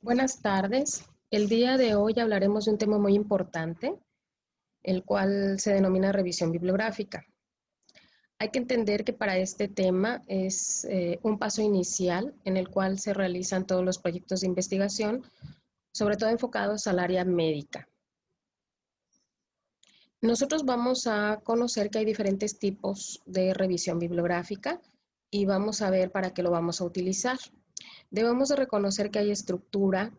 Buenas tardes. El día de hoy hablaremos de un tema muy importante, el cual se denomina revisión bibliográfica. Hay que entender que para este tema es un paso inicial en el cual se realizan todos los proyectos de investigación, sobre todo enfocados al área médica. Nosotros vamos a conocer que hay diferentes tipos de revisión bibliográfica y vamos a ver para qué lo vamos a utilizar. Debemos de reconocer que hay estructura.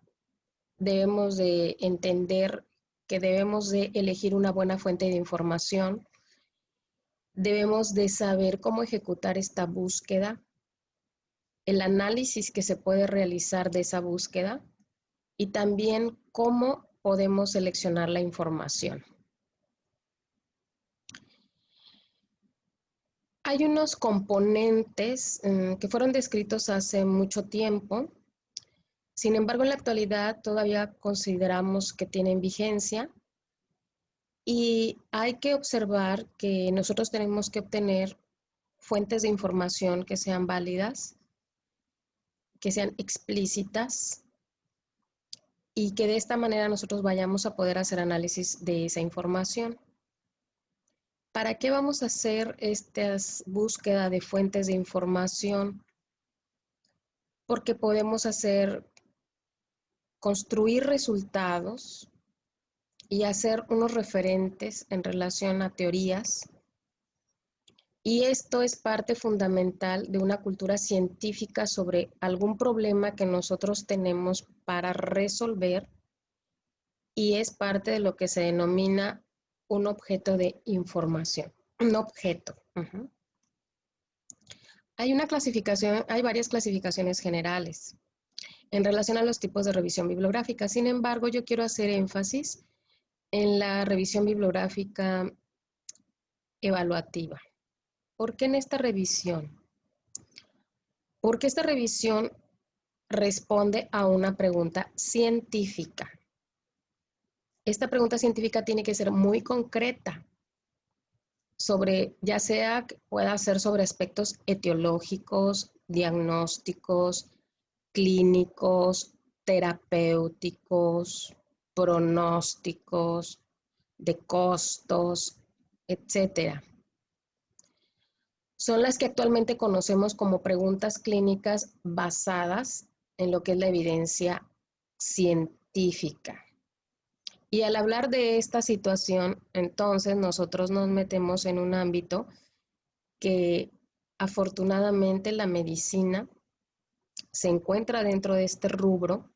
Debemos de entender que debemos de elegir una buena fuente de información. Debemos de saber cómo ejecutar esta búsqueda, el análisis que se puede realizar de esa búsqueda y también cómo podemos seleccionar la información. Hay unos componentes que fueron descritos hace mucho tiempo. Sin embargo, en la actualidad todavía consideramos que tienen vigencia. Y hay que observar que nosotros tenemos que obtener fuentes de información que sean válidas, que sean explícitas y que de esta manera nosotros vayamos a poder hacer análisis de esa información. ¿Para qué vamos a hacer estas búsquedas de fuentes de información? Porque podemos construir resultados y hacer unos referentes en relación a teorías. Y esto es parte fundamental de una cultura científica sobre algún problema que nosotros tenemos para resolver y es parte de lo que se denomina un objeto de información, un objeto. Hay varias clasificaciones generales en relación a los tipos de revisión bibliográfica. Sin embargo, yo quiero hacer énfasis en la revisión bibliográfica evaluativa. ¿Por qué en esta revisión? Porque esta revisión responde a una pregunta científica. Esta pregunta científica tiene que ser muy concreta ya sea que pueda ser sobre aspectos etiológicos, diagnósticos, clínicos, terapéuticos, pronósticos, de costos, etcétera. Son las que actualmente conocemos como preguntas clínicas basadas en lo que es la evidencia científica. Y al hablar de esta situación, entonces nosotros nos metemos en un ámbito que afortunadamente la medicina se encuentra dentro de este rubro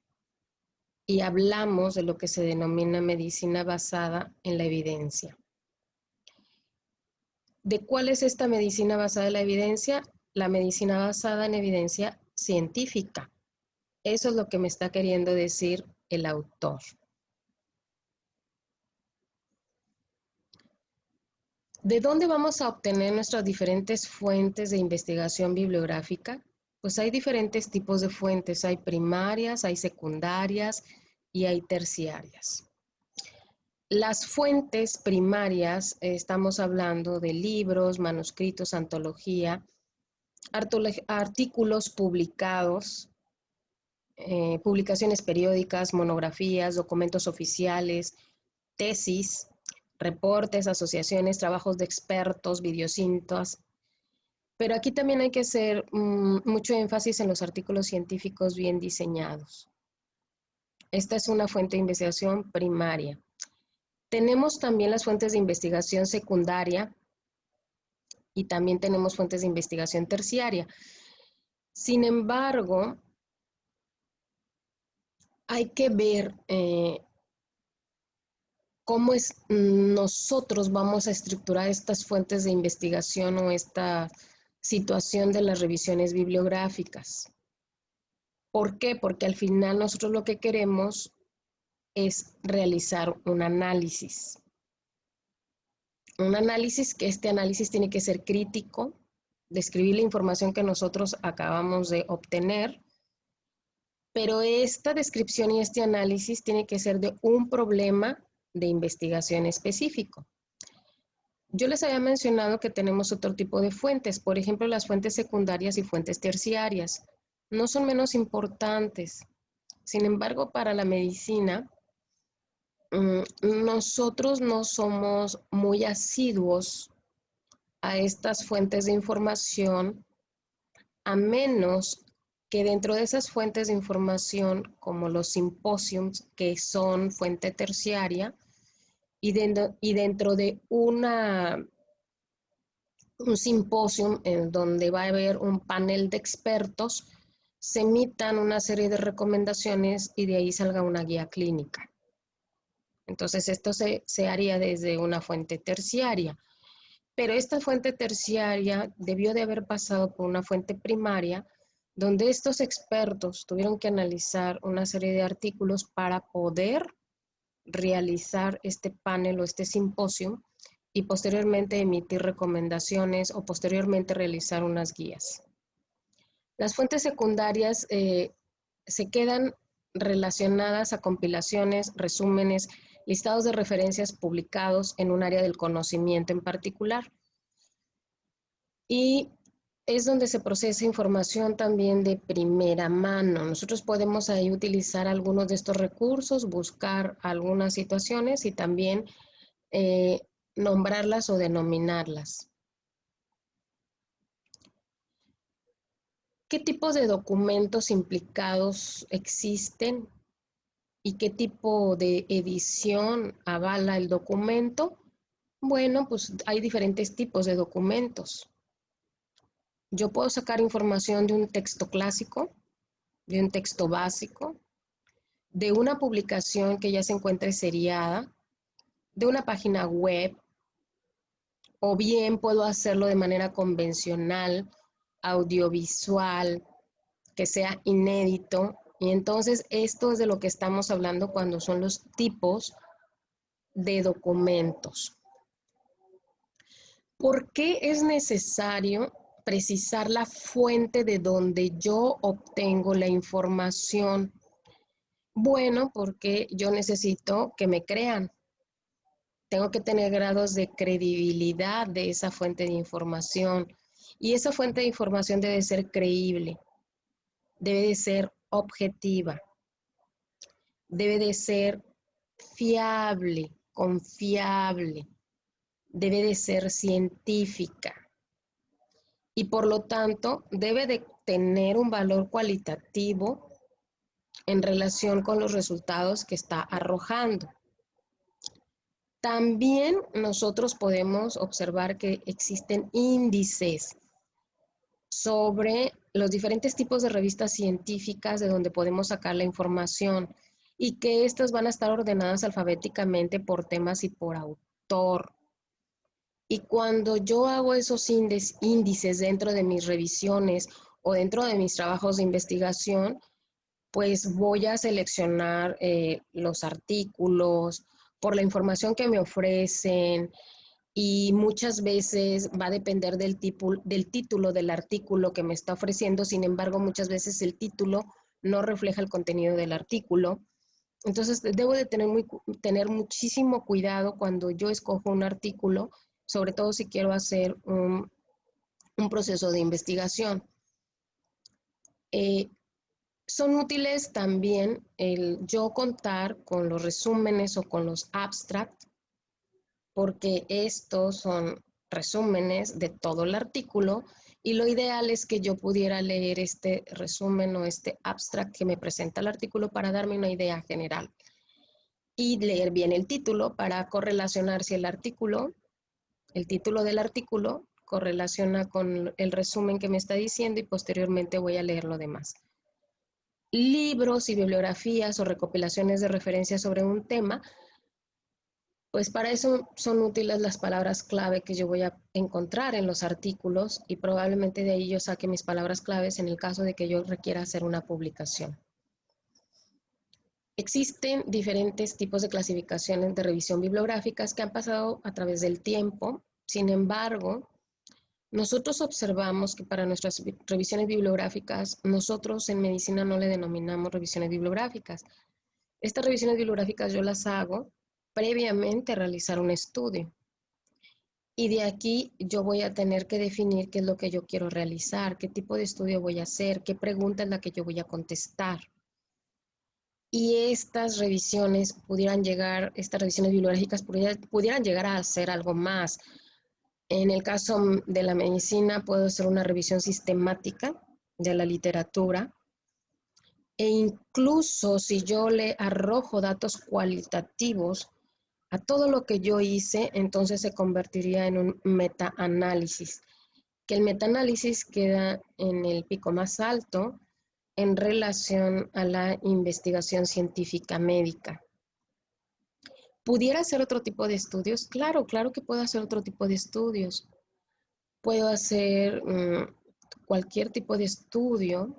y hablamos de lo que se denomina medicina basada en la evidencia. ¿De cuál es esta medicina basada en la evidencia? La medicina basada en evidencia científica. Eso es lo que me está queriendo decir el autor. ¿De dónde vamos a obtener nuestras diferentes fuentes de investigación bibliográfica? Pues hay diferentes tipos de fuentes. Hay primarias, hay secundarias y hay terciarias. Las fuentes primarias, estamos hablando de libros, manuscritos, antología, artículos publicados, publicaciones periódicas, monografías, documentos oficiales, tesis, reportes, asociaciones, trabajos de expertos, videocintas. Pero aquí también hay que hacer mucho énfasis en los artículos científicos bien diseñados. Esta es una fuente de investigación primaria. Tenemos también las fuentes de investigación secundaria y también tenemos fuentes de investigación terciaria. Sin embargo, hay que ver cómo nosotros vamos a estructurar estas fuentes de investigación o esta situación de las revisiones bibliográficas. ¿Por qué? Porque al final nosotros lo que queremos es realizar un análisis. Un análisis que este análisis tiene que ser crítico, describir la información que nosotros acabamos de obtener, pero esta descripción y este análisis tiene que ser de un problema de investigación específico. Yo les había mencionado que tenemos otro tipo de fuentes, por ejemplo, las fuentes secundarias y fuentes terciarias. No son menos importantes. Sin embargo, para la medicina, nosotros no somos muy asiduos a estas fuentes de información, a menos que dentro de esas fuentes de información, como los simposiums, que son fuente terciaria, y dentro de un simposium en donde va a haber un panel de expertos, se emitan una serie de recomendaciones y de ahí salga una guía clínica. Entonces, esto se haría desde una fuente terciaria. Pero esta fuente terciaria debió de haber pasado por una fuente primaria, donde estos expertos tuvieron que analizar una serie de artículos para poder realizar este panel o este simposio y posteriormente emitir recomendaciones o posteriormente realizar unas guías. Las fuentes secundarias se quedan relacionadas a compilaciones, resúmenes, listados de referencias publicados en un área del conocimiento en particular. Y es donde se procesa información también de primera mano. Nosotros podemos ahí utilizar algunos de estos recursos, buscar algunas situaciones y también nombrarlas o denominarlas. ¿Qué tipos de documentos implicados existen y qué tipo de edición avala el documento? Bueno, pues hay diferentes tipos de documentos. Yo puedo sacar información de un texto clásico, de un texto básico, de una publicación que ya se encuentre seriada, de una página web, o bien puedo hacerlo de manera convencional, audiovisual, que sea inédito. Y entonces esto es de lo que estamos hablando cuando son los tipos de documentos. ¿Por qué es necesario precisar la fuente de donde yo obtengo la información? Bueno, porque yo necesito que me crean. Tengo que tener grados de credibilidad de esa fuente de información. Y esa fuente de información debe ser creíble, debe de ser objetiva, debe de ser fiable, confiable, debe de ser científica y por lo tanto debe de tener un valor cualitativo en relación con los resultados que está arrojando. También nosotros podemos observar que existen índices sobre los diferentes tipos de revistas científicas de donde podemos sacar la información y que estas van a estar ordenadas alfabéticamente por temas y por autor. Y cuando yo hago esos índices dentro de mis revisiones o dentro de mis trabajos de investigación, pues voy a seleccionar los artículos por la información que me ofrecen y muchas veces va a depender del título del artículo que me está ofreciendo. Sin embargo, muchas veces el título no refleja el contenido del artículo. Entonces, debo de tener muchísimo cuidado cuando yo escojo un artículo, sobre todo si quiero hacer un proceso de investigación. Son útiles también el yo contar con los resúmenes o con los abstracts, porque estos son resúmenes de todo el artículo y lo ideal es que yo pudiera leer este resumen o este abstract que me presenta el artículo para darme una idea general y leer bien el título para correlacionar si el título del artículo correlaciona con el resumen que me está diciendo y posteriormente voy a leer lo demás. Libros y bibliografías o recopilaciones de referencias sobre un tema, pues para eso son útiles las palabras clave que yo voy a encontrar en los artículos y probablemente de ahí yo saque mis palabras claves en el caso de que yo requiera hacer una publicación. Existen diferentes tipos de clasificaciones de revisión bibliográficas que han pasado a través del tiempo. Sin embargo, nosotros observamos que para nuestras revisiones bibliográficas, nosotros en medicina no le denominamos revisiones bibliográficas. Estas revisiones bibliográficas yo las hago previamente a realizar un estudio. Y de aquí yo voy a tener que definir qué es lo que yo quiero realizar, qué tipo de estudio voy a hacer, qué pregunta es la que yo voy a contestar. y estas revisiones estas revisiones bibliográficas pudieran llegar a hacer algo más. En el caso de la medicina, puedo hacer una revisión sistemática de la literatura, e incluso si yo le arrojo datos cualitativos a todo lo que yo hice, entonces se convertiría en un metaanálisis, que el metaanálisis queda en el pico más alto en relación a la investigación científica médica. ¿Pudiera hacer otro tipo de estudios? Claro, claro que puedo hacer otro tipo de estudios. Puedo hacer cualquier tipo de estudio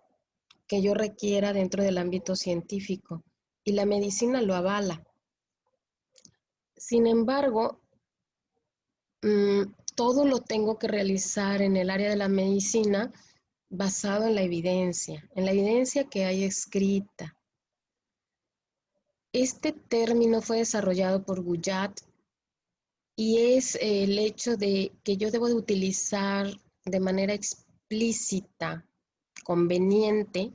que yo requiera dentro del ámbito científico, y la medicina lo avala. Sin embargo, todo lo tengo que realizar en el área de la medicina basado en la evidencia que hay escrita. Este término fue desarrollado por Guyat y es el hecho de que yo debo de utilizar de manera explícita, conveniente,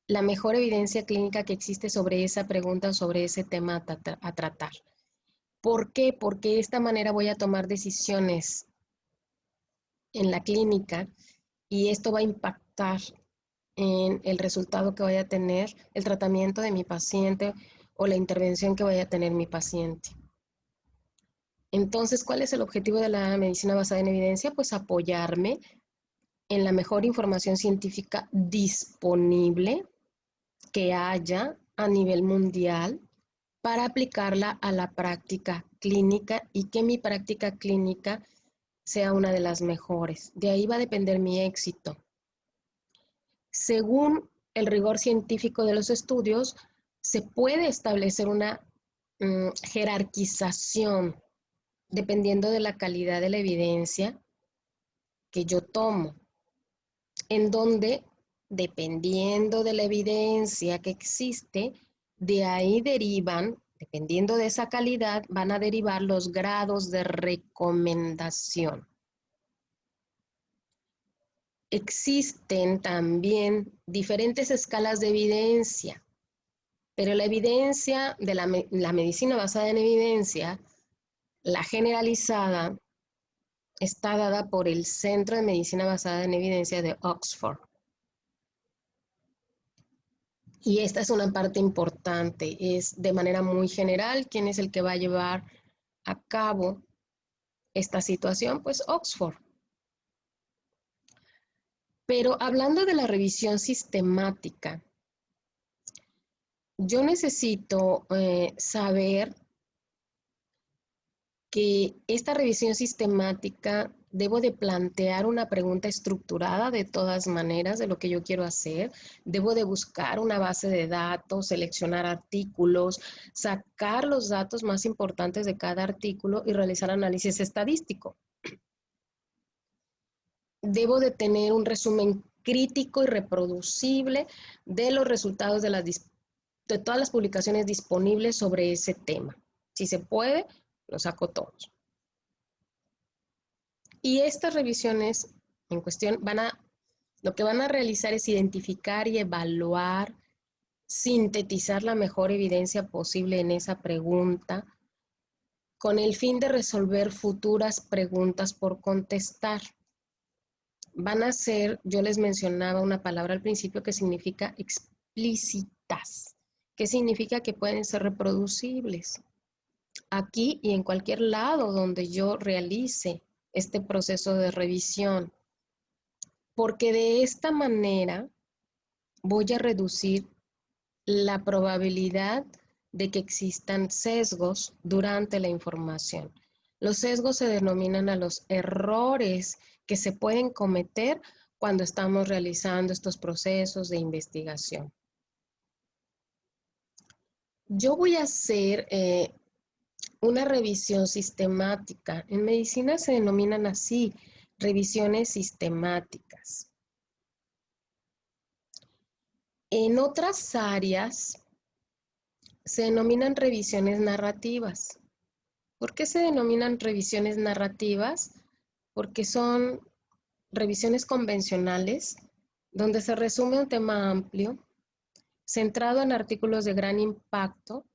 la mejor evidencia clínica que existe sobre esa pregunta o sobre ese tema a tratar. ¿Por qué? Porque de esta manera voy a tomar decisiones en la clínica y esto va a impactar en el resultado que vaya a tener el tratamiento de mi paciente o la intervención que vaya a tener mi paciente. Entonces, ¿cuál es el objetivo de la medicina basada en evidencia? Pues apoyarme en la mejor información científica disponible que haya a nivel mundial para aplicarla a la práctica clínica y que mi práctica clínica sea una de las mejores. De ahí va a depender mi éxito. Según el rigor científico de los estudios, se puede establecer una jerarquización dependiendo de la calidad de la evidencia que yo tomo, en donde, dependiendo de la evidencia que existe, de ahí derivan, dependiendo de esa calidad, van a derivar los grados de recomendación. Existen también diferentes escalas de evidencia, pero la evidencia de la medicina basada en evidencia, la generalizada, está dada por el Centro de Medicina Basada en Evidencia de Oxford. Y esta es una parte importante, es de manera muy general quién es el que va a llevar a cabo esta situación, pues Oxford. Pero hablando de la revisión sistemática, yo necesito saber que esta revisión sistemática debo de plantear una pregunta estructurada de todas maneras de lo que yo quiero hacer. Debo de buscar una base de datos, seleccionar artículos, sacar los datos más importantes de cada artículo y realizar análisis estadístico. Debo de tener un resumen crítico y reproducible de los resultados de todas las publicaciones disponibles sobre ese tema. Si se puede, lo saco todos. Y estas revisiones en cuestión lo que van a realizar es identificar y evaluar, sintetizar la mejor evidencia posible en esa pregunta, con el fin de resolver futuras preguntas por contestar. Van a ser, yo les mencionaba una palabra al principio que significa explícitas, que significa que pueden ser reproducibles aquí y en cualquier lado donde yo realice este proceso de revisión, porque de esta manera voy a reducir la probabilidad de que existan sesgos durante la información. Los sesgos se denominan a los errores que se pueden cometer cuando estamos realizando estos procesos de investigación. Yo voy a hacer una revisión sistemática. En medicina se denominan así, revisiones sistemáticas. En otras áreas se denominan revisiones narrativas. ¿Por qué se denominan revisiones narrativas? Porque son revisiones convencionales donde se resume un tema amplio, centrado en artículos de gran impacto,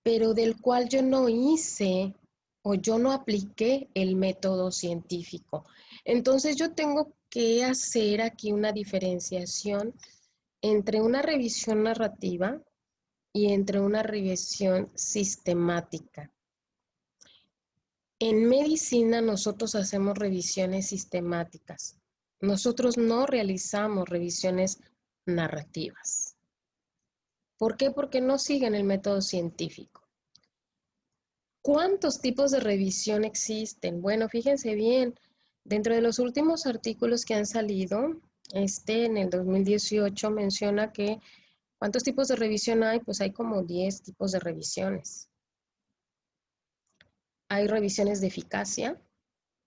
pero del cual yo no hice o yo no apliqué el método científico. Entonces yo tengo que hacer aquí una diferenciación entre una revisión narrativa y entre una revisión sistemática. En medicina nosotros hacemos revisiones sistemáticas. Nosotros no realizamos revisiones narrativas. ¿Por qué? Porque no siguen el método científico. ¿Cuántos tipos de revisión existen? Bueno, fíjense bien, dentro de los últimos artículos que han salido, en el 2018 menciona que ¿cuántos tipos de revisión hay? Pues hay como 10 tipos de revisiones. Hay revisiones de eficacia,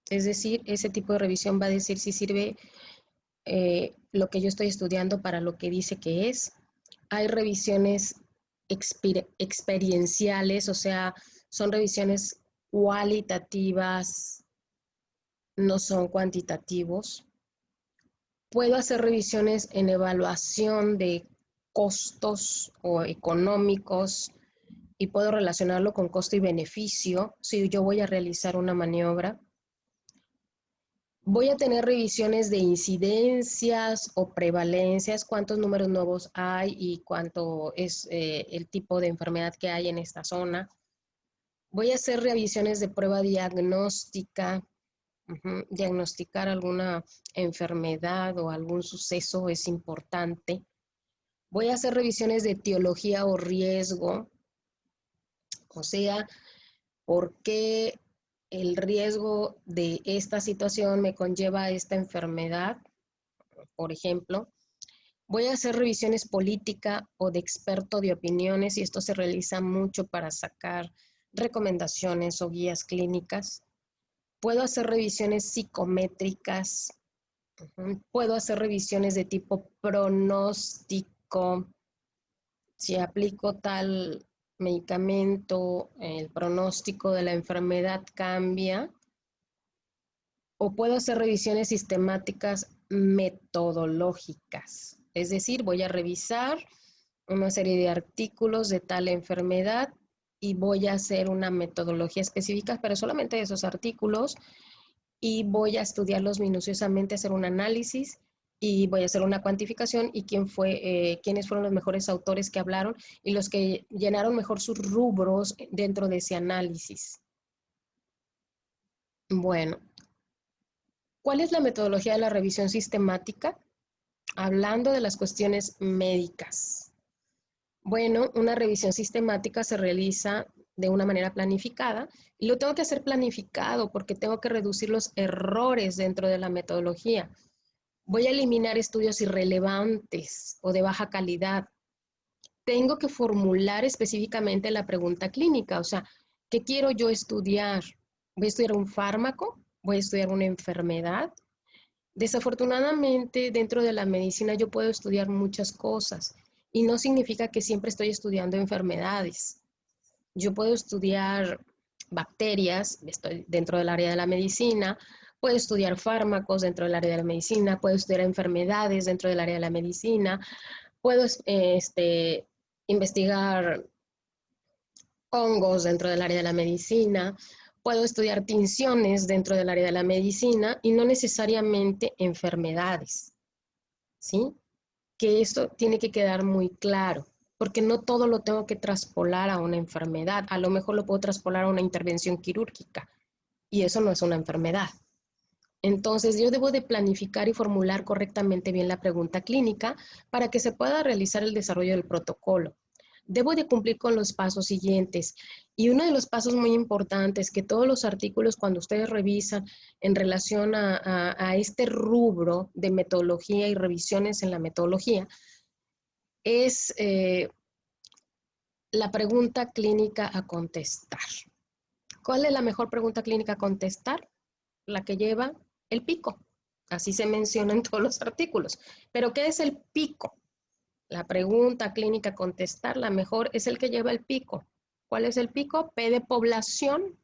es decir, ese tipo de revisión va a decir si sirve lo que yo estoy estudiando para lo que dice que es. Hay revisiones experienciales, o sea, son revisiones cualitativas, no son cuantitativos. Puedo hacer revisiones en evaluación de costos o económicos y puedo relacionarlo con costo y beneficio si yo voy a realizar una maniobra. Voy a tener revisiones de incidencias o prevalencias, cuántos números nuevos hay y cuánto es el tipo de enfermedad que hay en esta zona. Voy a hacer revisiones de prueba diagnóstica, diagnosticar alguna enfermedad o algún suceso es importante. Voy a hacer revisiones de etiología o riesgo, o sea, por qué el riesgo de esta situación me conlleva a esta enfermedad, por ejemplo. Voy a hacer revisiones política o de experto de opiniones y esto se realiza mucho para sacar recomendaciones o guías clínicas. Puedo hacer revisiones psicométricas. Puedo hacer revisiones de tipo pronóstico. Si aplico tal medicamento, el pronóstico de la enfermedad cambia. O puedo hacer revisiones sistemáticas metodológicas. Es decir, voy a revisar una serie de artículos de tal enfermedad y voy a hacer una metodología específica, pero solamente de esos artículos, y voy a estudiarlos minuciosamente, hacer un análisis y voy a hacer una cuantificación y quiénes fueron los mejores autores que hablaron y los que llenaron mejor sus rubros dentro de ese análisis. Bueno, ¿cuál es la metodología de la revisión sistemática? Hablando de las cuestiones médicas. Bueno, una revisión sistemática se realiza de una manera planificada y lo tengo que hacer planificado porque tengo que reducir los errores dentro de la metodología. Voy a eliminar estudios irrelevantes o de baja calidad. Tengo que formular específicamente la pregunta clínica, o sea, ¿qué quiero yo estudiar? ¿Voy a estudiar un fármaco? ¿Voy a estudiar una enfermedad? Desafortunadamente, dentro de la medicina yo puedo estudiar muchas cosas y no significa que siempre estoy estudiando enfermedades. Yo puedo estudiar bacterias, estoy dentro del área de la medicina, puedo estudiar fármacos dentro del área de la medicina, puedo estudiar enfermedades dentro del área de la medicina, puedo investigar hongos dentro del área de la medicina, puedo estudiar tinciones dentro del área de la medicina y no necesariamente enfermedades, ¿sí? Que esto tiene que quedar muy claro, porque no todo lo tengo que traspolar a una enfermedad, a lo mejor lo puedo traspolar a una intervención quirúrgica y eso no es una enfermedad. Entonces yo debo de planificar y formular correctamente bien la pregunta clínica para que se pueda realizar el desarrollo del protocolo. Debo de cumplir con los pasos siguientes. Y uno de los pasos muy importantes que todos los artículos, cuando ustedes revisan en relación a este rubro de metodología y revisiones en la metodología, es la pregunta clínica a contestar. ¿Cuál es la mejor pregunta clínica a contestar? La que lleva el pico. Así se menciona en todos los artículos. ¿Pero qué es el pico? La pregunta clínica a contestar, la mejor es el que lleva el pico. ¿Cuál es el pico? P de población,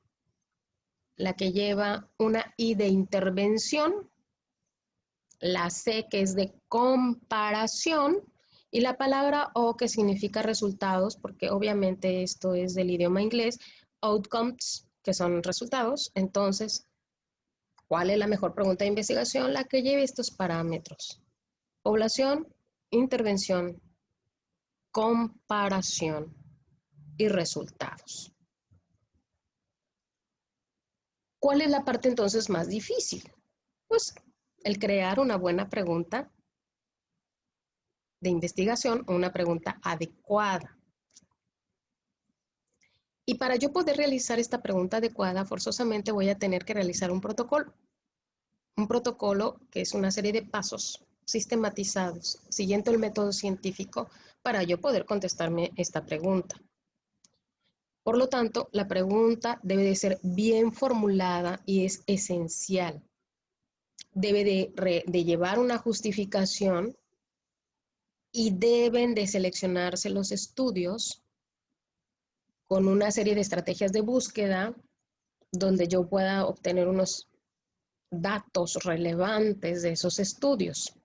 la que lleva una I de intervención, la C que es de comparación Y la palabra O, que significa resultados, porque obviamente esto es del idioma inglés, outcomes, que son resultados. Entonces, ¿cuál es la mejor pregunta de investigación? La que lleve estos parámetros: población, intervención, comparación y resultados. ¿Cuál es la parte entonces más difícil? Pues el crear una buena pregunta de investigación o una pregunta adecuada. Y para yo poder realizar esta pregunta adecuada, forzosamente voy a tener que realizar un protocolo. Un protocolo que es una serie de pasos sistematizados, siguiendo el método científico, para yo poder contestarme esta pregunta. Por lo tanto, la pregunta debe de ser bien formulada y es esencial. Debe de llevar una justificación y deben de seleccionarse los estudios con una serie de estrategias de búsqueda donde yo pueda obtener unos datos relevantes de esos estudios.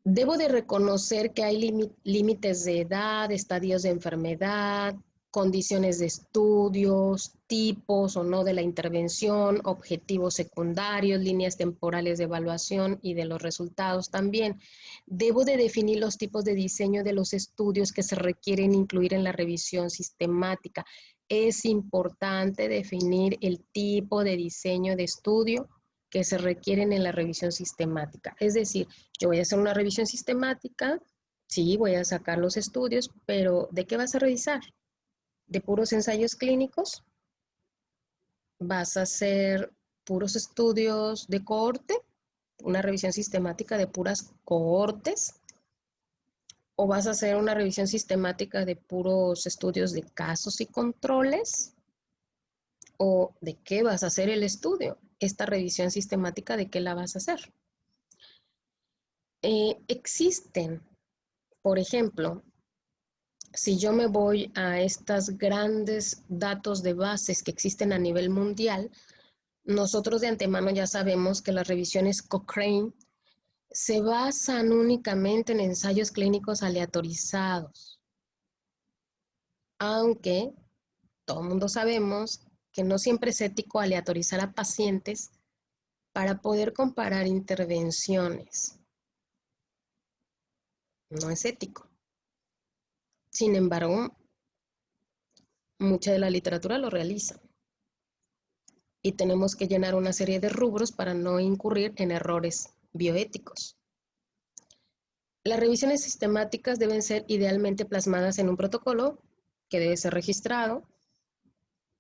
Debo de reconocer que hay límites de edad, estadios de enfermedad, condiciones de estudios, tipos o no de la intervención, objetivos secundarios, líneas temporales de evaluación y de los resultados también. Debo de definir los tipos de diseño de los estudios que se requieren incluir en la revisión sistemática. Es importante definir el tipo de diseño de estudio que se requieren en la revisión sistemática. Es decir, yo voy a hacer una revisión sistemática, sí, voy a sacar los estudios, pero ¿de qué vas a revisar? ¿De puros ensayos clínicos? ¿Vas a hacer puros estudios de cohorte? ¿Una revisión sistemática de puras cohortes? ¿O vas a hacer una revisión sistemática de puros estudios de casos y controles? ¿O de qué vas a hacer el estudio? Esta revisión sistemática, ¿de qué la vas a hacer? Existen, por ejemplo, si yo me voy a estos grandes datos de bases que existen a nivel mundial, nosotros de antemano ya sabemos que las revisiones Cochrane se basan únicamente en ensayos clínicos aleatorizados, aunque todo el mundo sabemos que no siempre es ético aleatorizar a pacientes para poder comparar intervenciones. No es ético. Sin embargo, mucha de la literatura lo realiza y tenemos que llenar una serie de rubros para no incurrir en errores bioéticos. Las revisiones sistemáticas deben ser idealmente plasmadas en un protocolo que debe ser registrado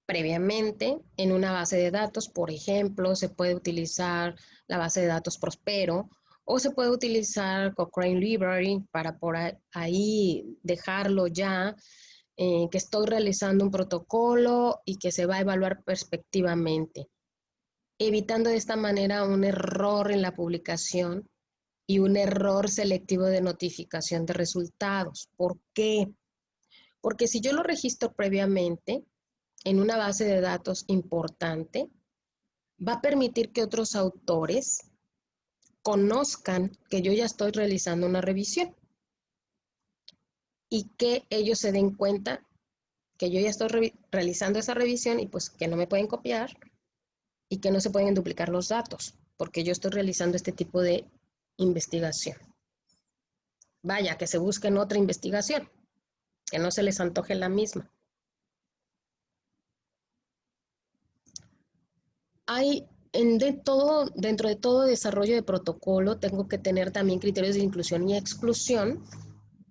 previamente en una base de datos. Por ejemplo, se puede utilizar la base de datos Prospero o se puede utilizar Cochrane Library para por ahí dejarlo ya, que estoy realizando un protocolo y que se va a evaluar perspectivamente, evitando de esta manera un error en la publicación y un error selectivo de notificación de resultados. ¿Por qué? Porque si yo lo registro previamente en una base de datos importante, va a permitir que otros autores conozcan que yo ya estoy realizando una revisión y que ellos se den cuenta que yo ya estoy realizando esa revisión y pues que no me pueden copiar y que no se pueden duplicar los datos, porque yo estoy realizando este tipo de investigación. Vaya, que se busquen otra investigación, que no se les antoje la misma. Hay dentro de todo desarrollo de protocolo, tengo que tener también criterios de inclusión y exclusión,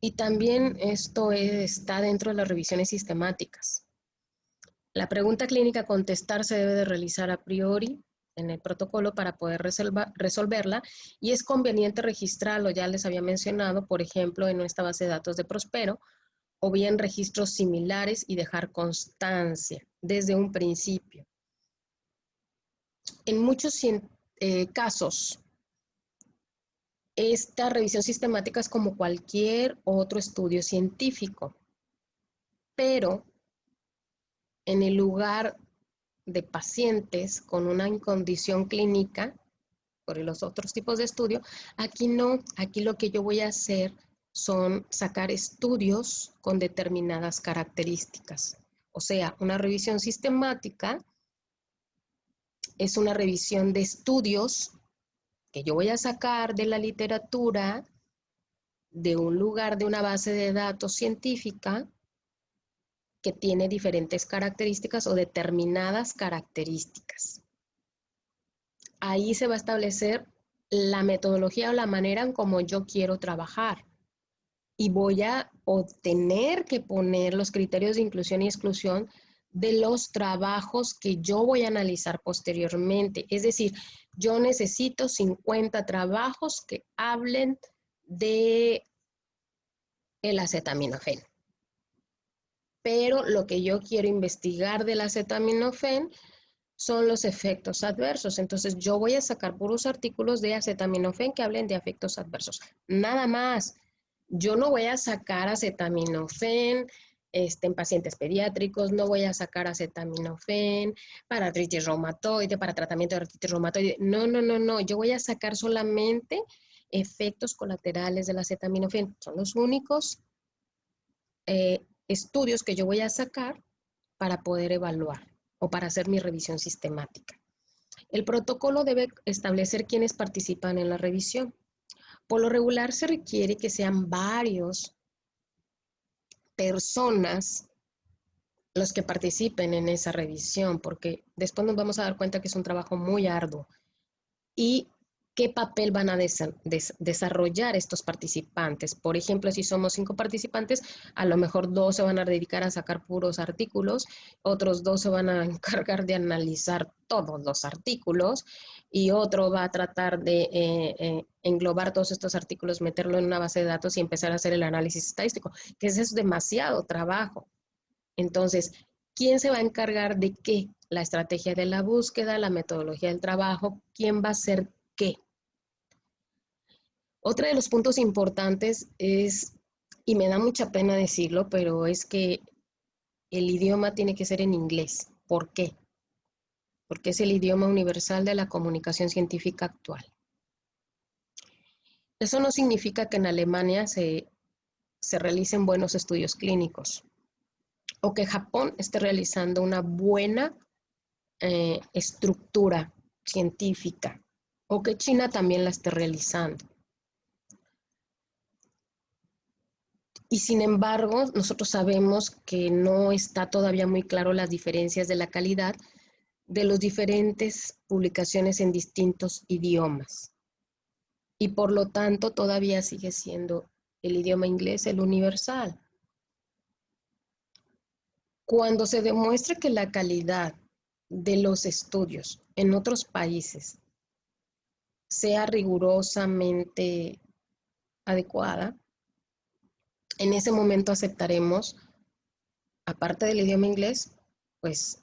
y también esto está dentro de las revisiones sistemáticas. La pregunta clínica a contestar se debe de realizar a priori en el protocolo para poder resolverla, y es conveniente registrarlo, ya les había mencionado, por ejemplo, en esta base de datos de Prospero, o bien registros similares y dejar constancia desde un principio. En muchos casos, esta revisión sistemática es como cualquier otro estudio científico, pero en el lugar de pacientes con una condición clínica, por los otros tipos de estudio. Aquí no, aquí lo que yo voy a hacer son sacar estudios con determinadas características. O sea, una revisión sistemática es una revisión de estudios que yo voy a sacar de la literatura, de un lugar, de una base de datos científica que tiene diferentes características o determinadas características. Ahí se va a establecer la metodología o la manera en cómo yo quiero trabajar. Y voy a tener que poner los criterios de inclusión y exclusión de los trabajos que yo voy a analizar posteriormente. Es decir, yo necesito 50 trabajos que hablen de el acetaminofén. Pero lo que yo quiero investigar del acetaminofén son los efectos adversos. Entonces yo voy a sacar puros artículos de acetaminofén que hablen de efectos adversos. Nada más. Yo no voy a sacar acetaminofén en pacientes pediátricos, no voy a sacar acetaminofén para artritis reumatoide, para tratamiento de artritis reumatoide. No, no, no, no. Yo voy a sacar solamente efectos colaterales del acetaminofén. Son los únicos estudios que yo voy a sacar para poder evaluar o para hacer mi revisión sistemática. El protocolo debe establecer quiénes participan en la revisión. Por lo regular se requiere que sean varios personas los que participen en esa revisión, porque después nos vamos a dar cuenta que es un trabajo muy arduo. Y qué papel van a desarrollar estos participantes. Por ejemplo, si somos 5 participantes, a lo mejor 2 se van a dedicar a sacar puros artículos, otros 2 se van a encargar de analizar todos los artículos y otro va a tratar de englobar todos estos artículos, meterlo en una base de datos y empezar a hacer el análisis estadístico, que eso es demasiado trabajo. Entonces, ¿quién se va a encargar de qué? La estrategia de la búsqueda, la metodología del trabajo, ¿quién va a hacer qué? Otro de los puntos importantes es, y me da mucha pena decirlo, pero es que el idioma tiene que ser en inglés. ¿Por qué? Porque es el idioma universal de la comunicación científica actual. Eso no significa que en Alemania se realicen buenos estudios clínicos o que Japón esté realizando una buena estructura científica o que China también la esté realizando. Y sin embargo, nosotros sabemos que no está todavía muy claro las diferencias de la calidad de las diferentes publicaciones en distintos idiomas. Y por lo tanto, todavía sigue siendo el idioma inglés el universal. Cuando se demuestre que la calidad de los estudios en otros países sea rigurosamente adecuada, en ese momento aceptaremos, aparte del idioma inglés, pues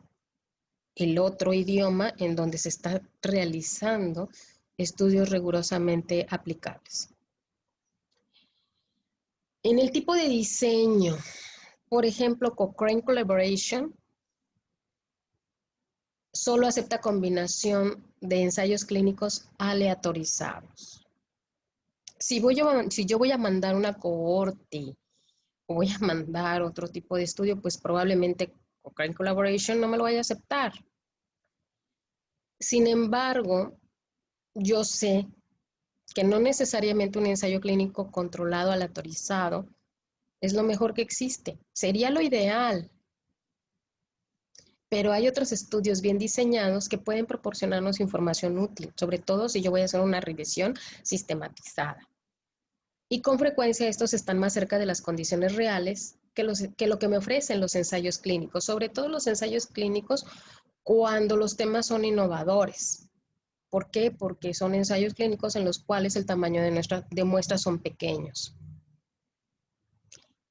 el otro idioma en donde se está realizando estudios rigurosamente aplicables. En el tipo de diseño, por ejemplo, Cochrane Collaboration solo acepta combinación de ensayos clínicos aleatorizados. Si yo voy a mandar una cohorte o voy a mandar otro tipo de estudio, pues probablemente Cochrane Collaboration no me lo vaya a aceptar. Sin embargo, yo sé que no necesariamente un ensayo clínico controlado, aleatorizado, es lo mejor que existe. Sería lo ideal. Pero hay otros estudios bien diseñados que pueden proporcionarnos información útil, sobre todo si yo voy a hacer una revisión sistematizada. Y con frecuencia estos están más cerca de las condiciones reales que lo que me ofrecen los ensayos clínicos, sobre todo los ensayos clínicos cuando los temas son innovadores. ¿Por qué? Porque son ensayos clínicos en los cuales el tamaño de muestras son pequeños.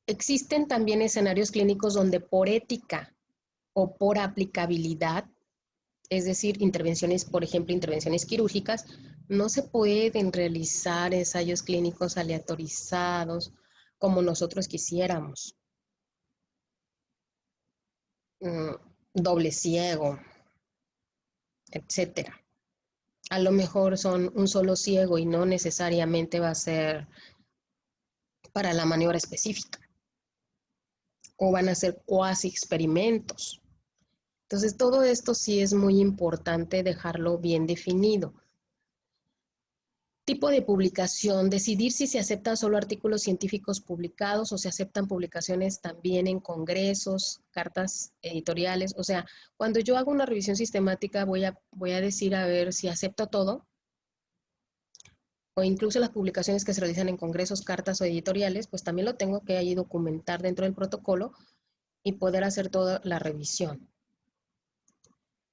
Existen también escenarios clínicos donde por ética o por aplicabilidad, es decir, intervenciones, por ejemplo, intervenciones quirúrgicas, no se pueden realizar ensayos clínicos aleatorizados como nosotros quisiéramos. Doble ciego, etcétera. A lo mejor son un solo ciego y no necesariamente va a ser para la maniobra específica, o van a ser cuasi experimentos. Entonces, todo esto sí es muy importante dejarlo bien definido. Tipo de publicación, decidir si se aceptan solo artículos científicos publicados o se aceptan publicaciones también en congresos, cartas editoriales. O sea, cuando yo hago una revisión sistemática voy a decir a ver si acepto todo, o incluso las publicaciones que se realizan en congresos, cartas o editoriales, pues también lo tengo que ahí documentar dentro del protocolo y poder hacer toda la revisión.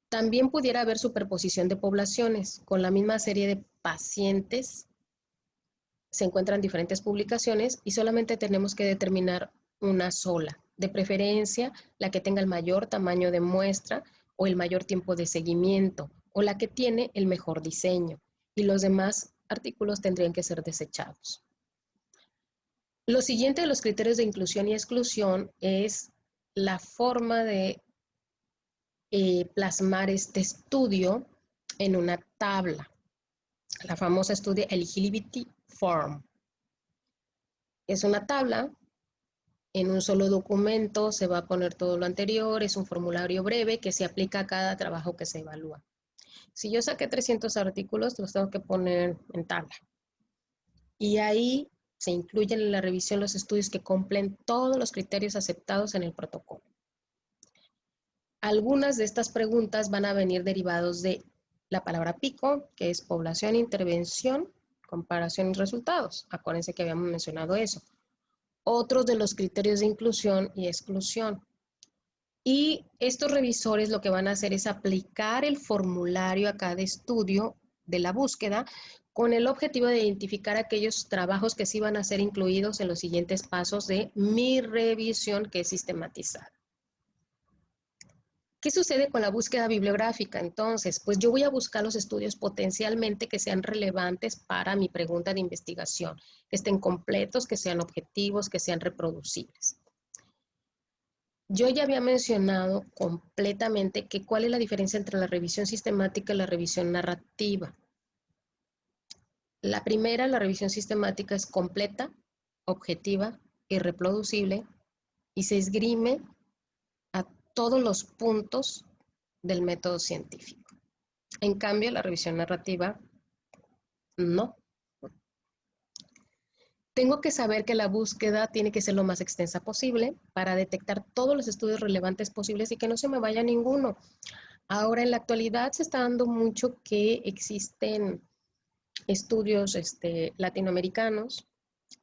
También pudiera haber superposición de poblaciones con la misma serie de pacientes. Se encuentran diferentes publicaciones y solamente tenemos que determinar una sola, de preferencia la que tenga el mayor tamaño de muestra o el mayor tiempo de seguimiento o la que tiene el mejor diseño, y los demás artículos tendrían que ser desechados. Lo siguiente de los criterios de inclusión y exclusión es la forma de plasmar este estudio en una tabla, la famosa Study Eligibility Form. Es una tabla, en un solo documento se va a poner todo lo anterior, es un formulario breve que se aplica a cada trabajo que se evalúa. Si yo saqué 300 artículos, los tengo que poner en tabla. Y ahí se incluyen en la revisión los estudios que cumplen todos los criterios aceptados en el protocolo. Algunas de estas preguntas van a venir derivados de la palabra pico, que es población, intervención, comparación y resultados. Acuérdense que habíamos mencionado eso. Otros de los criterios de inclusión y exclusión. Y estos revisores lo que van a hacer es aplicar el formulario a cada estudio de la búsqueda con el objetivo de identificar aquellos trabajos que sí van a ser incluidos en los siguientes pasos de mi revisión, que es sistematizada. ¿Qué sucede con la búsqueda bibliográfica? Entonces, pues yo voy a buscar los estudios potencialmente que sean relevantes para mi pregunta de investigación, que estén completos, que sean objetivos, que sean reproducibles. Yo ya había mencionado completamente que cuál es la diferencia entre la revisión sistemática y la revisión narrativa. La primera, la revisión sistemática, es completa, objetiva y reproducible y se esgrime a todos los puntos del método científico. En cambio, la revisión narrativa, no. Tengo que saber que la búsqueda tiene que ser lo más extensa posible para detectar todos los estudios relevantes posibles y que no se me vaya ninguno. Ahora, en la actualidad se está dando mucho que existen estudios latinoamericanos,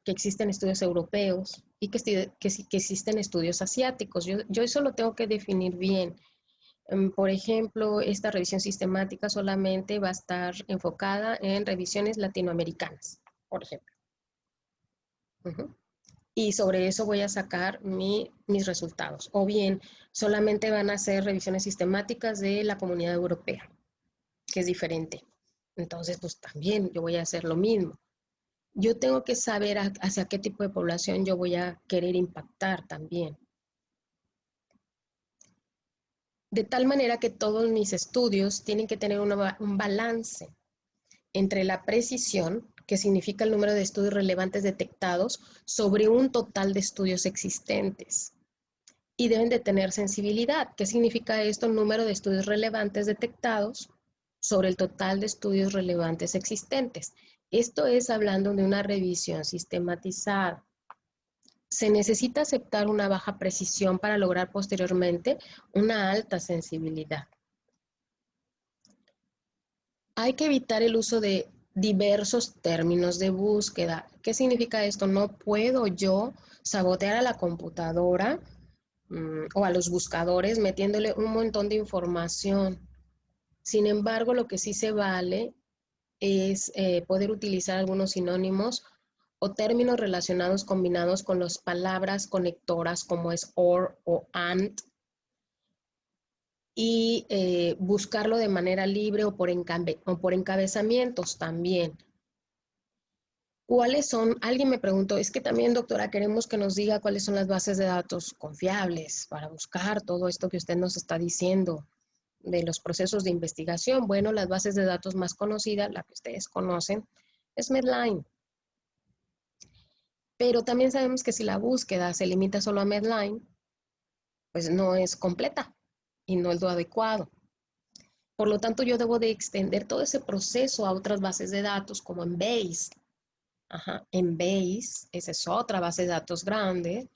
que existen estudios europeos y que existen estudios asiáticos. Yo eso lo tengo que definir bien. Por ejemplo, esta revisión sistemática solamente va a estar enfocada en revisiones latinoamericanas, por ejemplo. Y sobre eso voy a sacar mis resultados. O bien, solamente van a ser revisiones sistemáticas de la Comunidad Europea, que es diferente. Entonces, pues también yo voy a hacer lo mismo. Yo tengo que saber hacia qué tipo de población yo voy a querer impactar también. De tal manera que todos mis estudios tienen que tener un balance entre la precisión, que significa el número de estudios relevantes detectados, sobre un total de estudios existentes. Y deben de tener sensibilidad. ¿Qué significa esto? El número de estudios relevantes detectados sobre el total de estudios relevantes existentes. Esto es hablando de una revisión sistematizada. Se necesita aceptar una baja precisión para lograr posteriormente una alta sensibilidad. Hay que evitar el uso de diversos términos de búsqueda. ¿Qué significa esto? No puedo yo sabotear a la computadora o a los buscadores metiéndole un montón de información. Sin embargo, lo que sí se vale es poder utilizar algunos sinónimos o términos relacionados combinados con las palabras conectoras como es or o and, y buscarlo de manera libre o por encabezamientos también. ¿Cuáles son? Alguien me preguntó, es que también, doctora, queremos que nos diga cuáles son las bases de datos confiables para buscar todo esto que usted nos está diciendo. de los procesos de investigación. Bueno, las bases de datos más conocidas, la que ustedes conocen, es Medline. Pero también sabemos que si la búsqueda se limita solo a Medline, pues no es completa y no es lo adecuado. Por lo tanto, yo debo de extender todo ese proceso a otras bases de datos como Embase. Embase, esa es otra base de datos grande.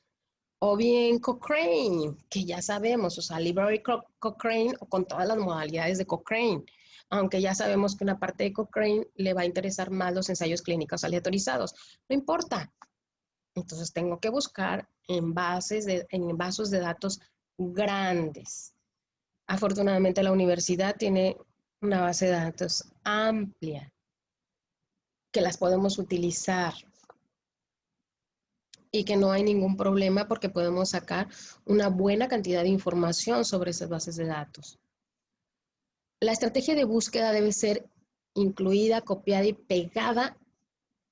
O bien Cochrane, que ya sabemos, o sea, Library Cochrane o con todas las modalidades de Cochrane. Aunque ya sabemos que una parte de Cochrane le va a interesar más los ensayos clínicos aleatorizados. No importa. Entonces tengo que buscar en bases de datos grandes. Afortunadamente la universidad tiene una base de datos amplia que las podemos utilizar y que no hay ningún problema porque podemos sacar una buena cantidad de información sobre esas bases de datos. La estrategia de búsqueda debe ser incluida, copiada y pegada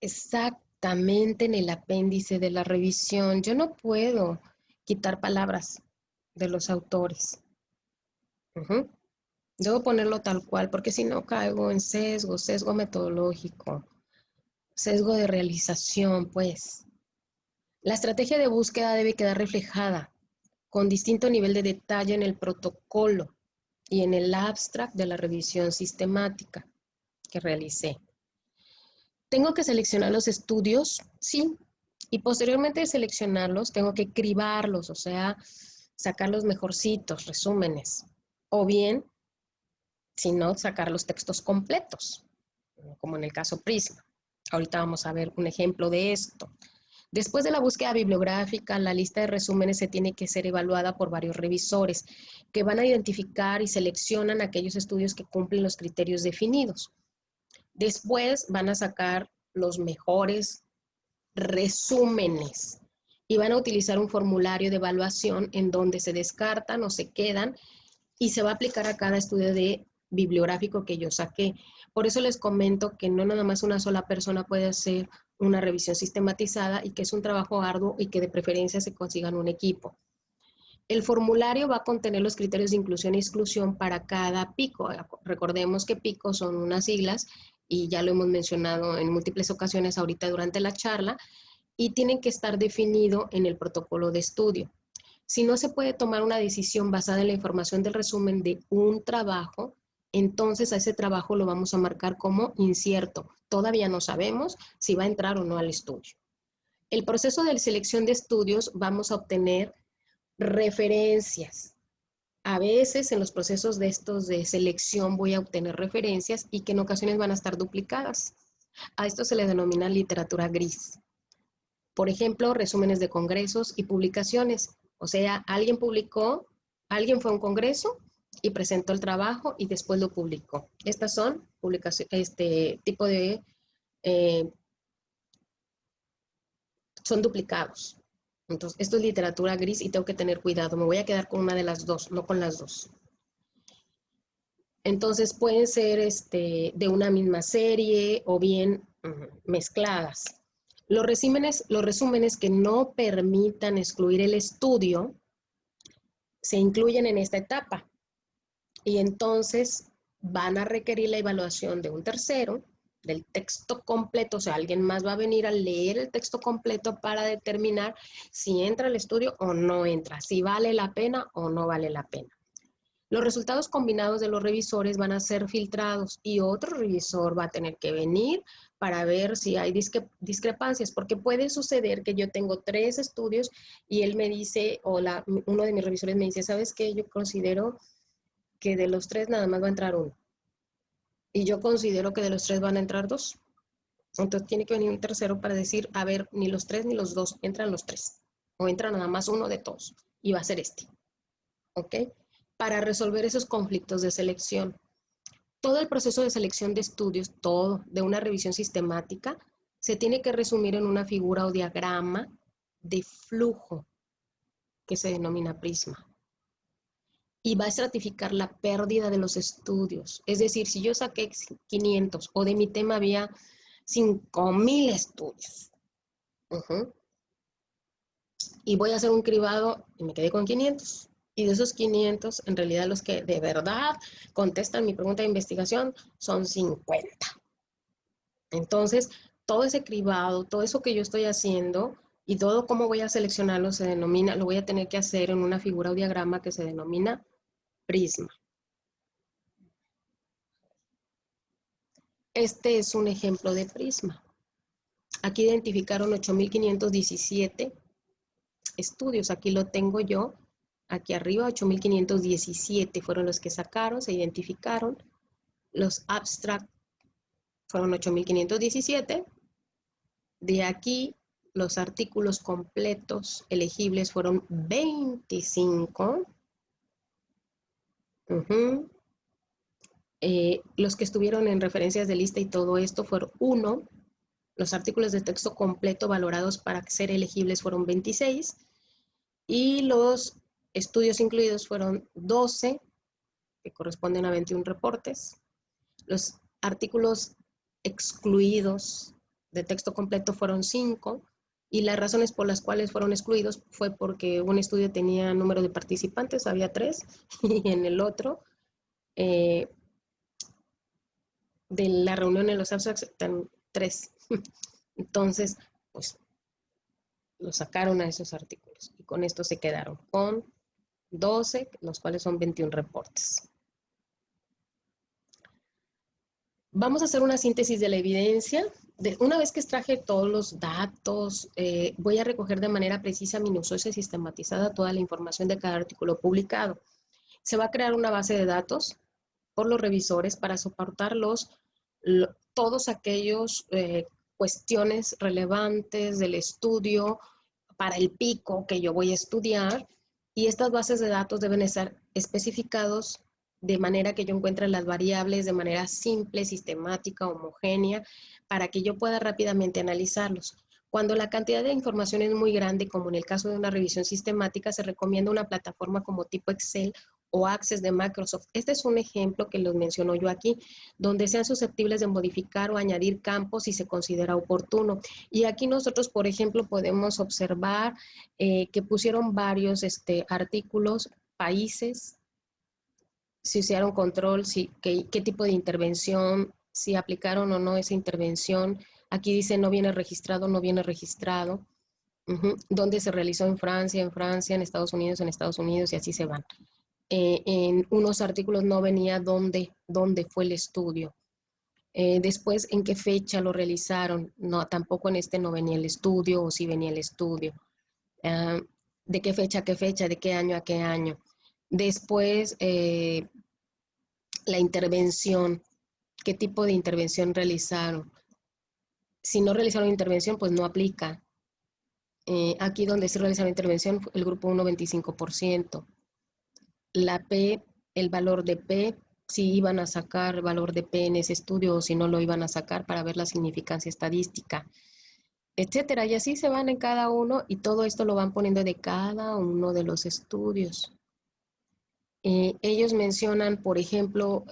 exactamente en el apéndice de la revisión. Yo no puedo quitar palabras de los autores. Debo ponerlo tal cual, porque si no caigo en sesgo metodológico, sesgo de realización, pues. La estrategia de búsqueda debe quedar reflejada con distinto nivel de detalle en el protocolo y en el abstract de la revisión sistemática que realicé. Tengo que seleccionar los estudios, sí, y posteriormente de seleccionarlos tengo que cribarlos, o sea, sacar los mejorcitos, resúmenes, o bien, si no, sacar los textos completos, como en el caso Prisma. Ahorita vamos a ver un ejemplo de esto. Después de la búsqueda bibliográfica, la lista de resúmenes se tiene que ser evaluada por varios revisores que van a identificar y seleccionan aquellos estudios que cumplen los criterios definidos. Después van a sacar los mejores resúmenes y van a utilizar un formulario de evaluación en donde se descartan o se quedan y se va a aplicar a cada estudio de bibliográfico que yo saqué. Por eso les comento que no nada más una sola persona puede hacer una revisión sistematizada y que es un trabajo arduo y que de preferencia se consigan un equipo. El formulario va a contener los criterios de inclusión y exclusión para cada pico. Recordemos que picos son unas siglas y ya lo hemos mencionado en múltiples ocasiones ahorita durante la charla y tienen que estar definido en el protocolo de estudio. Si no se puede tomar una decisión basada en la información del resumen de un trabajo, entonces a ese trabajo lo vamos a marcar como incierto. Todavía no sabemos si va a entrar o no al estudio. El proceso de selección de estudios vamos a obtener referencias. A veces en los procesos de estos de selección voy a obtener referencias y que en ocasiones van a estar duplicadas. A esto se le denomina literatura gris. Por ejemplo, resúmenes de congresos y publicaciones. O sea, alguien publicó, alguien fue a un congreso y presentó el trabajo y después lo publicó. Estas son publicaciones, tipo de, son duplicados. Entonces, esto es literatura gris y tengo que tener cuidado. Me voy a quedar con una de las dos, no con las dos. Entonces, pueden ser de una misma serie o bien mezcladas. Los resúmenes que no permitan excluir el estudio se incluyen en esta etapa y entonces van a requerir la evaluación de un tercero del texto completo, o sea, alguien más va a venir a leer el texto completo para determinar si entra al estudio o no entra, si vale la pena o no vale la pena. Los resultados combinados de los revisores van a ser filtrados y otro revisor va a tener que venir para ver si hay discrepancias, porque puede suceder que yo tengo 3 estudios y él me dice, o uno de mis revisores me dice, ¿sabes qué? Yo considero que de los 3 nada más va a entrar uno. Y yo considero que de los 3 van a entrar 2. Entonces tiene que venir un tercero para decir, a ver, ni los 3 ni los 2, entran los 3. O entra nada más uno de todos. Y va a ser este. ¿Ok? Para resolver esos conflictos de selección. Todo el proceso de selección de estudios, todo, de una revisión sistemática, se tiene que resumir en una figura o diagrama de flujo que se denomina prisma. Y va a estratificar la pérdida de los estudios. Es decir, si yo saqué 500 o de mi tema había 5,000 estudios, y voy a hacer un cribado y me quedé con 500, Y de esos 500, en realidad los que de verdad contestan mi pregunta de investigación son 50. Entonces, todo ese cribado, todo eso que yo estoy haciendo y todo cómo voy a seleccionarlo se denomina, lo voy a tener que hacer en una figura o diagrama que se denomina prisma. Este es un ejemplo de prisma. Aquí identificaron 8.517 estudios. Aquí lo tengo yo. Aquí arriba, 8.517 fueron los que sacaron, se identificaron. Los abstract fueron 8.517. De aquí, los artículos completos elegibles fueron 25. Los que estuvieron en referencias de lista y todo esto fueron 1. Los artículos de texto completo valorados para ser elegibles fueron 26. Y los estudios incluidos fueron 12, que corresponden a 21 reportes. Los artículos excluidos de texto completo fueron 5, y las razones por las cuales fueron excluidos fue porque un estudio tenía número de participantes, había 3, y en el otro, de la reunión en los abstracts, están 3. Entonces, pues, lo sacaron a esos artículos, y con esto se quedaron con 12, los cuales son 21 reportes. Vamos a hacer una síntesis de la evidencia. Una vez que extraje todos los datos, voy a recoger de manera precisa, minuciosa y sistematizada toda la información de cada artículo publicado. Se va a crear una base de datos por los revisores para soportar todos aquellos cuestiones relevantes del estudio para el pico que yo voy a estudiar, y estas bases de datos deben estar especificados de manera que yo encuentre las variables de manera simple, sistemática, homogénea, para que yo pueda rápidamente analizarlos. Cuando la cantidad de información es muy grande, como en el caso de una revisión sistemática, se recomienda una plataforma como tipo Excel o Access de Microsoft. Este es un ejemplo que los menciono yo aquí, donde sean susceptibles de modificar o añadir campos si se considera oportuno. Y aquí nosotros, por ejemplo, podemos observar que pusieron varios artículos, países, si hicieron control, qué tipo de intervención, si aplicaron o no esa intervención. Aquí dice no viene registrado, no viene registrado. Dónde se realizó en Francia, en Estados Unidos, y así se van. En unos artículos no venía dónde fue el estudio. Después, ¿en qué fecha lo realizaron? No, tampoco en este no venía el estudio, o sí venía el estudio. ¿De qué fecha a qué fecha? ¿De qué año a qué año? Después, la intervención. ¿Qué tipo de intervención realizaron? Si no realizaron intervención, pues no aplica. Aquí donde se realizaron intervención, el grupo 1, 25%. La P, el valor de P, si iban a sacar valor de P en ese estudio o si no lo iban a sacar para ver la significancia estadística, etcétera. Y así se van en cada uno, y todo esto lo van poniendo de cada uno de los estudios. Ellos mencionan, por ejemplo,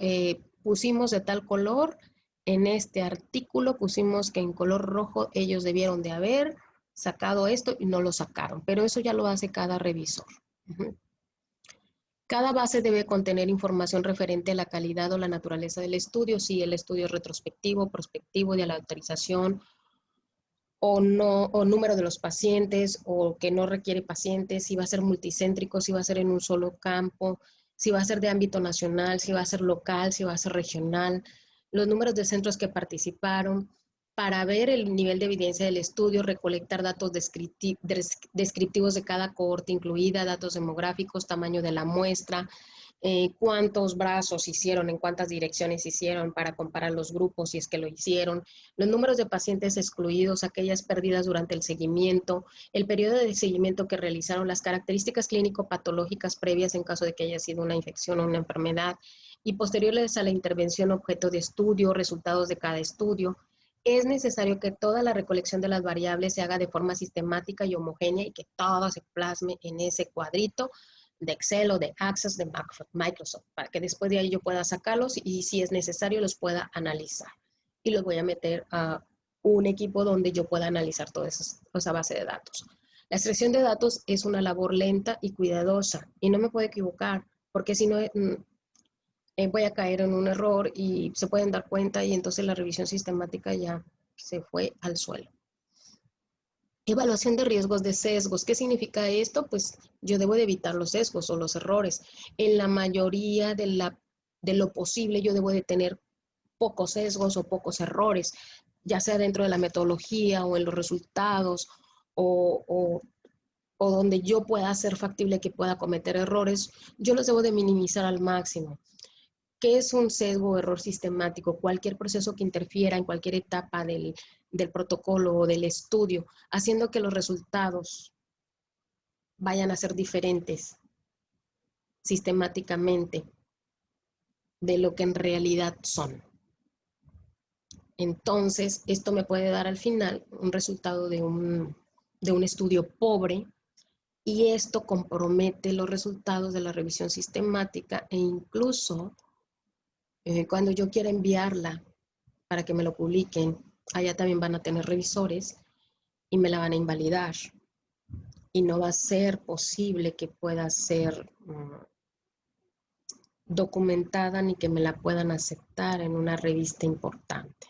pusimos de tal color, en este artículo pusimos que en color rojo ellos debieron de haber sacado esto y no lo sacaron, pero eso ya lo hace cada revisor. Cada base debe contener información referente a la calidad o la naturaleza del estudio, si el estudio es retrospectivo, prospectivo, de la autorización o no, o número de los pacientes, o que no requiere pacientes, si va a ser multicéntrico, si va a ser en un solo campo, si va a ser de ámbito nacional, si va a ser local, si va a ser regional, los números de centros que participaron, para ver el nivel de evidencia del estudio, recolectar datos descriptivos de cada cohorte incluida, datos demográficos, tamaño de la muestra, cuántos brazos hicieron, en cuántas direcciones hicieron para comparar los grupos si es que lo hicieron, los números de pacientes excluidos, aquellas perdidas durante el seguimiento, el periodo de seguimiento que realizaron, las características clínico-patológicas previas en caso de que haya sido una infección o una enfermedad, y posteriores a la intervención objeto de estudio, resultados de cada estudio. Es necesario que toda la recolección de las variables se haga de forma sistemática y homogénea, y que todo se plasme en ese cuadrito de Excel o de Access de Microsoft, para que después de ahí yo pueda sacarlos y, si es necesario, los pueda analizar. Y los voy a meter a un equipo donde yo pueda analizar toda esa base de datos. La extracción de datos es una labor lenta y cuidadosa y no me puedo equivocar, porque si no voy a caer en un error y se pueden dar cuenta y entonces la revisión sistemática ya se fue al suelo. Evaluación de riesgos de sesgos. ¿Qué significa esto? Pues yo debo de evitar los sesgos o los errores. En la mayoría de lo posible yo debo de tener pocos sesgos o pocos errores, ya sea dentro de la metodología o en los resultados o donde yo pueda ser factible que pueda cometer errores, yo los debo de minimizar al máximo. ¿Qué es un sesgo o error sistemático? Cualquier proceso que interfiera en cualquier etapa del protocolo o del estudio, haciendo que los resultados vayan a ser diferentes sistemáticamente de lo que en realidad son. Entonces, esto me puede dar al final un resultado de un estudio pobre y esto compromete los resultados de la revisión sistemática e incluso cuando yo quiera enviarla para que me lo publiquen, allá también van a tener revisores y me la van a invalidar. Y no va a ser posible que pueda ser documentada ni que me la puedan aceptar en una revista importante.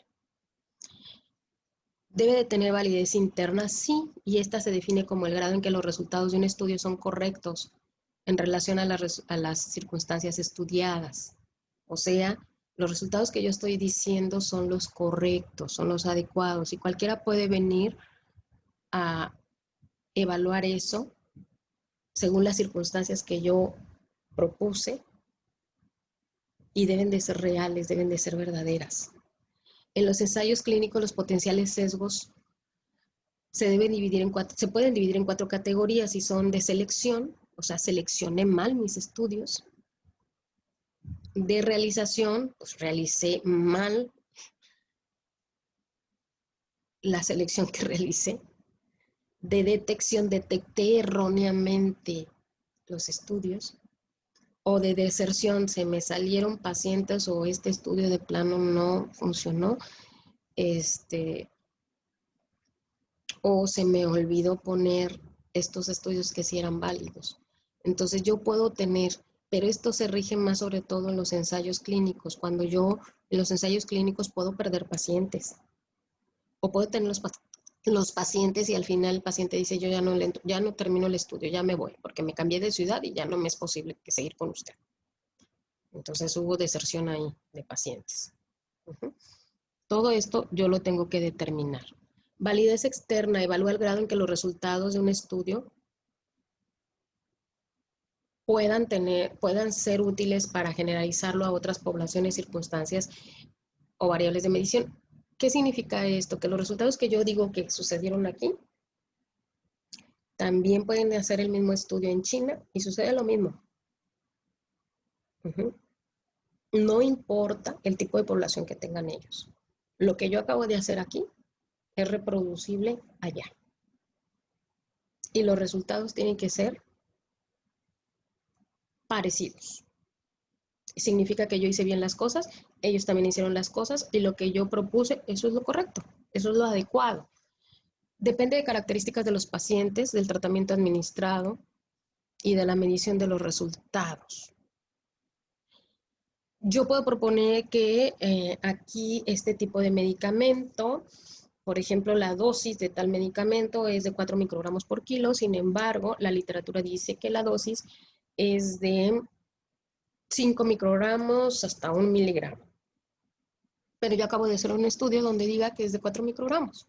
Debe de tener validez interna, sí, y esta se define como el grado en que los resultados de un estudio son correctos en relación a las circunstancias estudiadas. O sea, los resultados que yo estoy diciendo son los correctos, son los adecuados, y cualquiera puede venir a evaluar eso según las circunstancias que yo propuse y deben de ser reales, deben de ser verdaderas. En los ensayos clínicos, los potenciales sesgos se pueden dividir en 4 categorías y son de selección, o sea, seleccioné mal mis estudios. De realización, pues realicé mal la selección que realicé. De detección, detecté erróneamente los estudios. O de deserción, se me salieron pacientes o este estudio de plano no funcionó. O se me olvidó poner estos estudios que sí eran válidos. Entonces yo puedo tener, pero esto se rige más sobre todo en los ensayos clínicos. Cuando yo en los ensayos clínicos puedo perder pacientes o puedo tener los pacientes y al final el paciente dice yo ya no termino el estudio, ya me voy porque me cambié de ciudad y ya no me es posible que seguir con usted. Entonces hubo deserción ahí de pacientes. Todo esto yo lo tengo que determinar. Validez externa evalúa el grado en que los resultados de un estudio puedan ser útiles para generalizarlo a otras poblaciones, circunstancias o variables de medición. ¿Qué significa esto? Que los resultados que yo digo que sucedieron aquí, también pueden hacer el mismo estudio en China y sucede lo mismo. No importa el tipo de población que tengan ellos. Lo que yo acabo de hacer aquí es reproducible allá. Y los resultados tienen que ser parecidos. Significa que yo hice bien las cosas, ellos también hicieron las cosas y lo que yo propuse, eso es lo correcto, eso es lo adecuado. Depende de características de los pacientes, del tratamiento administrado y de la medición de los resultados. Yo puedo proponer que aquí este tipo de medicamento, por ejemplo, la dosis de tal medicamento es de 4 microgramos por kilo, sin embargo, la literatura dice que la dosis es de 5 microgramos hasta 1 miligramo. Pero yo acabo de hacer un estudio donde diga que es de 4 microgramos.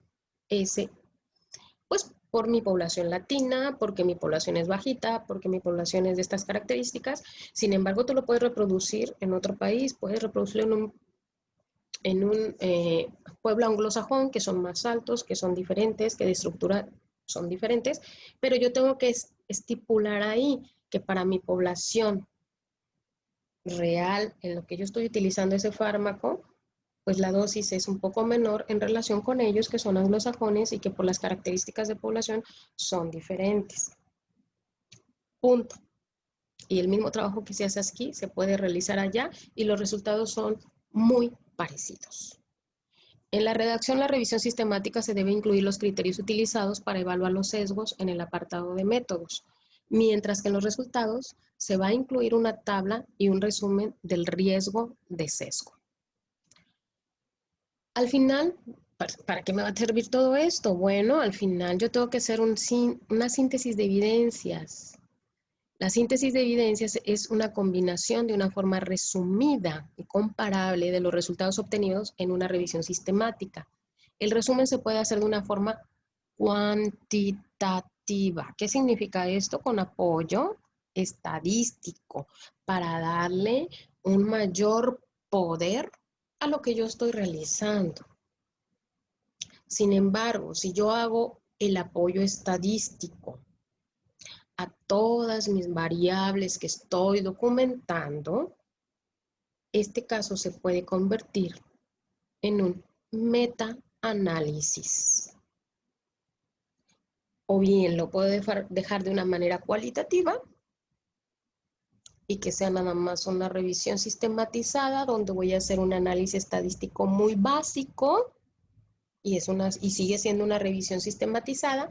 Pues por mi población latina, porque mi población es bajita, porque mi población es de estas características. Sin embargo, tú lo puedes reproducir en otro país, puedes reproducirlo en un pueblo anglosajón, que son más altos, que son diferentes, que de estructura son diferentes, pero yo tengo que estipular ahí que para mi población real, en lo que yo estoy utilizando ese fármaco, pues la dosis es un poco menor en relación con ellos que son anglosajones y que por las características de población son diferentes. Punto. Y el mismo trabajo que se hace aquí se puede realizar allá y los resultados son muy parecidos. En la redacción, la revisión sistemática se debe incluir los criterios utilizados para evaluar los sesgos en el apartado de métodos, mientras que en los resultados se va a incluir una tabla y un resumen del riesgo de sesgo. Al final, ¿para qué me va a servir todo esto? Bueno, al final yo tengo que hacer una síntesis de evidencias. La síntesis de evidencias es una combinación de una forma resumida y comparable de los resultados obtenidos en una revisión sistemática. El resumen se puede hacer de una forma cuantitativa. ¿Qué significa esto? Con apoyo estadístico para darle un mayor poder a lo que yo estoy realizando. Sin embargo, si yo hago el apoyo estadístico a todas mis variables que estoy documentando, este caso se puede convertir en un metaanálisis. O bien lo puedo dejar de una manera cualitativa y que sea nada más una revisión sistematizada donde voy a hacer un análisis estadístico muy básico y sigue siendo una revisión sistematizada,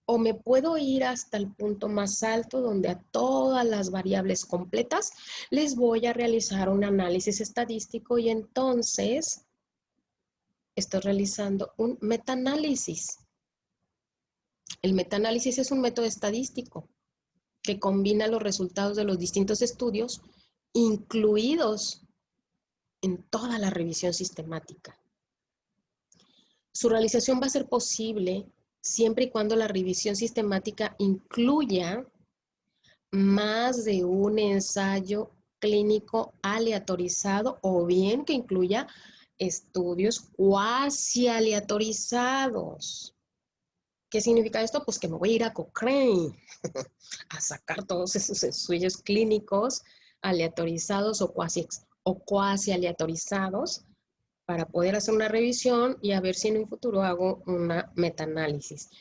o me puedo ir hasta el punto más alto donde a todas las variables completas les voy a realizar un análisis estadístico y entonces estoy realizando un metaanálisis. El metaanálisis es un método estadístico que combina los resultados de los distintos estudios incluidos en toda la revisión sistemática. Su realización va a ser posible siempre y cuando la revisión sistemática incluya más de un ensayo clínico aleatorizado o bien que incluya estudios cuasi aleatorizados. ¿Qué significa esto? Pues que me voy a ir a Cochrane a sacar todos esos estudios clínicos aleatorizados o cuasi aleatorizados para poder hacer una revisión y a ver si en un futuro hago una metaanálisis.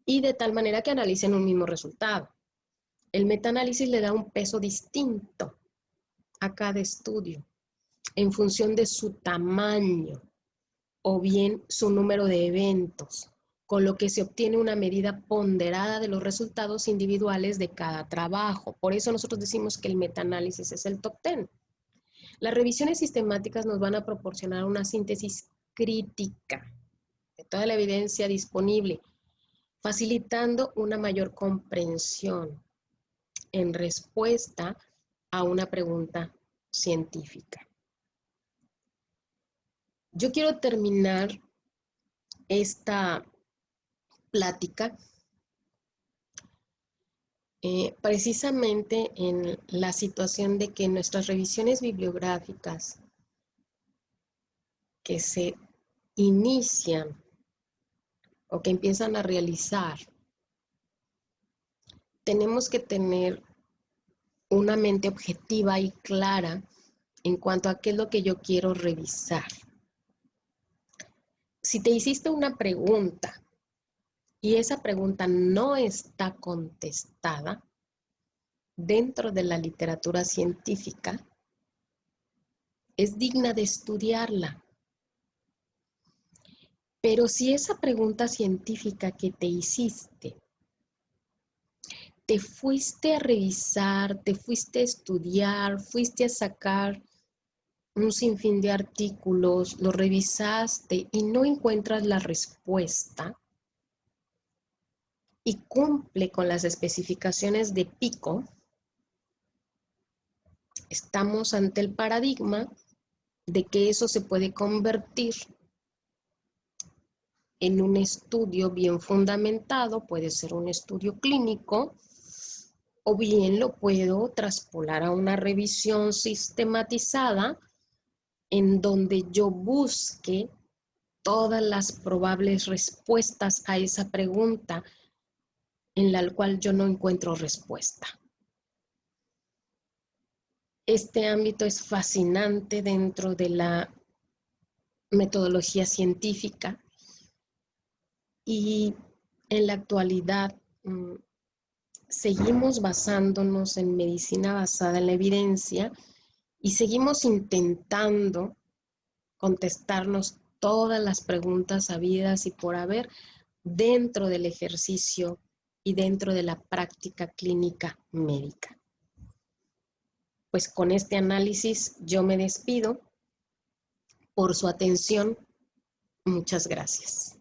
Y de tal manera que analicen un mismo resultado. El metaanálisis le da un peso distinto a cada estudio en función de su tamaño o bien su número de eventos, con lo que se obtiene una medida ponderada de los resultados individuales de cada trabajo. Por eso nosotros decimos que el metaanálisis es el top 10. Las revisiones sistemáticas nos van a proporcionar una síntesis crítica de toda la evidencia disponible, facilitando una mayor comprensión en respuesta a una pregunta científica. Yo quiero terminar esta plática precisamente en la situación de que nuestras revisiones bibliográficas que se inician o que empiezan a realizar, tenemos que tener una mente objetiva y clara en cuanto a qué es lo que yo quiero revisar. Si te hiciste una pregunta y esa pregunta no está contestada dentro de la literatura científica, es digna de estudiarla. Pero si esa pregunta científica que te hiciste, te fuiste a revisar, te fuiste a estudiar, fuiste a sacar un sinfín de artículos, lo revisaste y no encuentras la respuesta y cumple con las especificaciones de Pico, estamos ante el paradigma de que eso se puede convertir en un estudio bien fundamentado, puede ser un estudio clínico, o bien lo puedo traspolar a una revisión sistematizada en donde yo busque todas las probables respuestas a esa pregunta en la cual yo no encuentro respuesta. Este ámbito es fascinante dentro de la metodología científica y en la actualidad seguimos basándonos en medicina basada en la evidencia y seguimos intentando contestarnos todas las preguntas habidas y por haber dentro del ejercicio y dentro de la práctica clínica médica. Pues con este análisis yo me despido. Por su atención, muchas gracias.